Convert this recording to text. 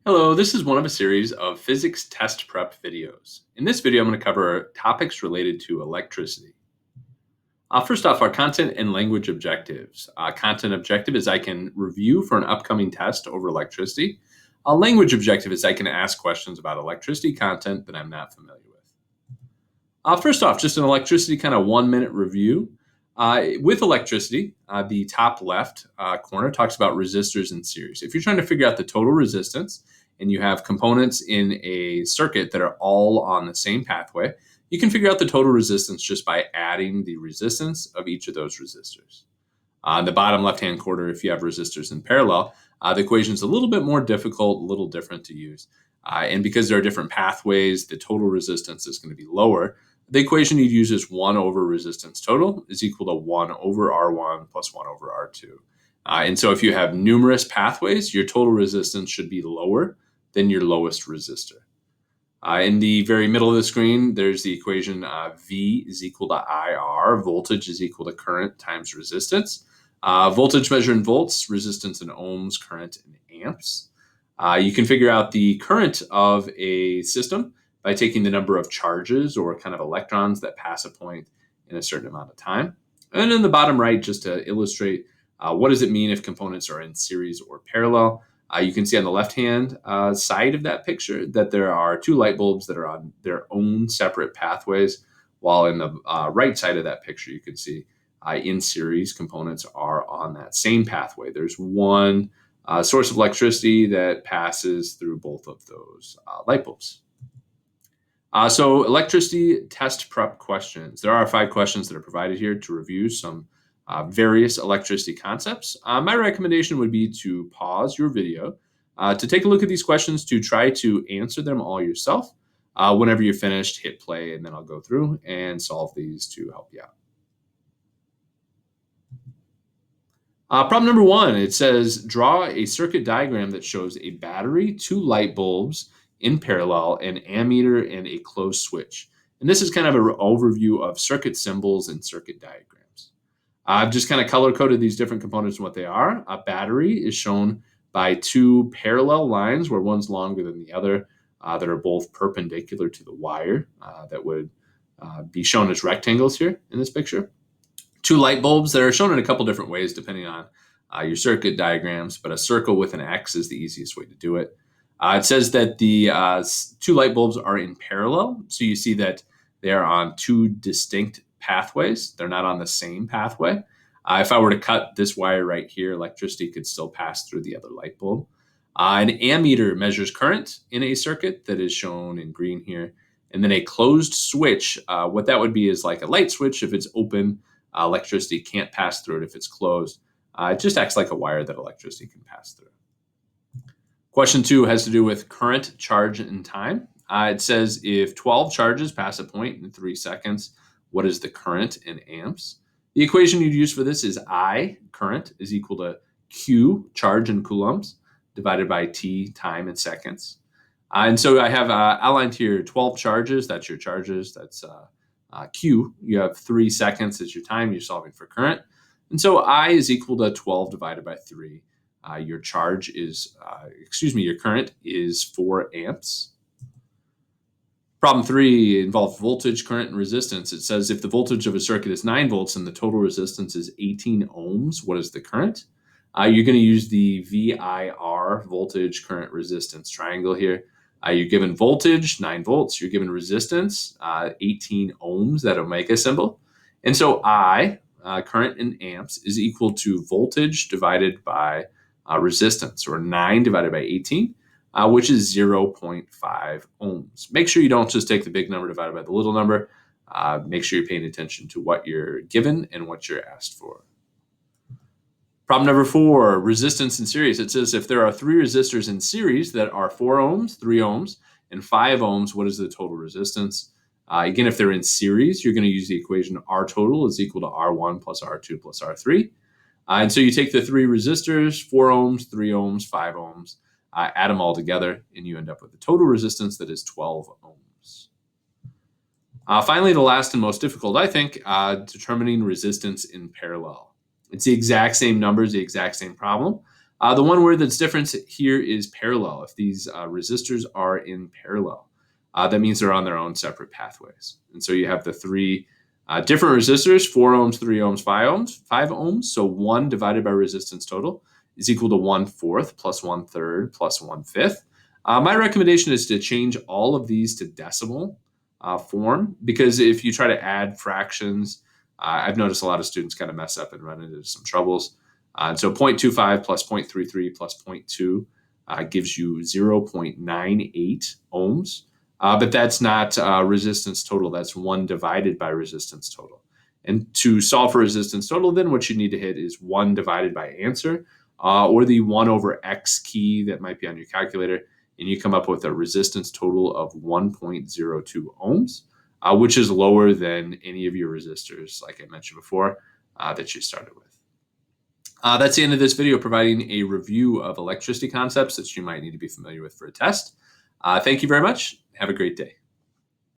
Hello, this is one of a series of physics test prep videos. In this video, I'm going to cover topics related to electricity. First off, our content and language objectives. Content objective is I can review for an upcoming test over electricity. A language objective is I can ask questions about electricity content that I'm not familiar with. First off, just an electricity kind of 1 minute review. With electricity, the top left corner talks about resistors in series. If you're trying to figure out the total resistance and you have components in a circuit that are all on the same pathway, you can figure out the total resistance just by adding the resistance of each of those resistors. On the bottom left-hand corner, if you have resistors in parallel, the equation is a little bit more difficult, a little different to use. And because there are different pathways, the total resistance is going to be lower. The equation you'd use is 1 over resistance total is equal to 1 over R1 plus 1 over R2. And so if you have numerous pathways, your total resistance should be lower than your lowest resistor. In the very middle of the screen, there's the equation V is equal to IR. Voltage is equal to current times resistance. Voltage measured in volts, resistance in ohms, current in amps. You can figure out the current of a system by taking the number of charges or kind of electrons that pass a point in a certain amount of time. And in the bottom right, just to illustrate what does it mean if components are in series or parallel, you can see on the left-hand side of that picture that there are two light bulbs that are on their own separate pathways, while in the right side of that picture, you can see in series components are on that same pathway. There's one source of electricity that passes through both of those light bulbs. So electricity test prep questions. There are 5 questions that are provided here to review some various electricity concepts. My recommendation would be to pause your video to take a look at these questions to try to answer them all yourself. Whenever you're finished, hit play, and then I'll go through and solve these to help you out. Problem number 1, it says, draw a circuit diagram that shows a battery, 2 light bulbs in parallel, an ammeter, and a closed switch. And this is kind of an overview of circuit symbols and circuit diagrams. I've just kind of color-coded these different components and what they are. A battery is shown by 2 parallel lines where one's longer than the other that are both perpendicular to the wire that would be shown as rectangles here in this picture. 2 light bulbs that are shown in a couple different ways depending on your circuit diagrams, but a circle with an X is the easiest way to do it. It says that the 2 light bulbs are in parallel, so you see that they are on 2 distinct pathways. They're not on the same pathway. If I were to cut this wire right here, electricity could still pass through the other light bulb. An ammeter measures current in a circuit that is shown in green here. And then a closed switch, what that would be is like a light switch. If it's open, electricity can't pass through it. If it's closed, it just acts like a wire that electricity can pass through. Question 2 has to do with current, charge, and time. It says if 12 charges pass a point in 3 seconds, what is the current in amps? The equation you'd use for this is I, current, is equal to Q, charge in coulombs, divided by T, time in seconds. And so I have outlined here 12 charges. That's your charges. That's Q. You have 3 seconds as your time. You're solving for current. And so I is equal to 12 divided by 3. Your charge is, your current is 4 amps. Problem 3 involves voltage, current, and resistance. It says if the voltage of a circuit is 9 volts and the total resistance is 18 ohms, what is the current? You're going to use the VIR, voltage, current, resistance triangle here. You're given voltage, 9 volts. You're given resistance, 18 ohms, that omega symbol. And so I, current in amps, is equal to voltage divided by resistance, or 9 divided by 18, which is 0.5 ohms. Make sure you don't just take the big number divided by the little number. Make sure you're paying attention to what you're given and what you're asked for. Problem number 4, resistance in series. It says if there are 3 resistors in series that are 4 ohms, 3 ohms, and 5 ohms, what is the total resistance? Again, if they're in series, you're going to use the equation R total is equal to R1 plus R2 plus R3. And so you take the 3 resistors, 4 ohms, 3 ohms, 5 ohms, add them all together, and you end up with a total resistance that is 12 ohms. Finally, the last and most difficult, I think, determining resistance in parallel. It's the exact same numbers, the exact same problem, The one word that's different here is parallel. If these resistors are in parallel, that means they're on their own separate pathways. And so you have the three different resistors, 4 ohms, 3 ohms, 5 ohms, 5 ohms. So 1 divided by resistance total is equal to 1/4 plus 1/3 plus 1/5. My recommendation is to change all of these to decimal form, because if you try to add fractions, I've noticed a lot of students kind of mess up and run into some troubles. So 0.25 plus 0.33 plus 0.2 gives you 0.98 ohms. But that's not resistance total. That's 1 divided by resistance total. And to solve for resistance total, then what you need to hit is 1 divided by answer, or the 1 over x key that might be on your calculator, and you come up with a resistance total of 1.02 ohms, which is lower than any of your resistors, like I mentioned before, that you started with. That's the end of this video, providing a review of electricity concepts that you might need to be familiar with for a test. Thank you very much. Have a great day.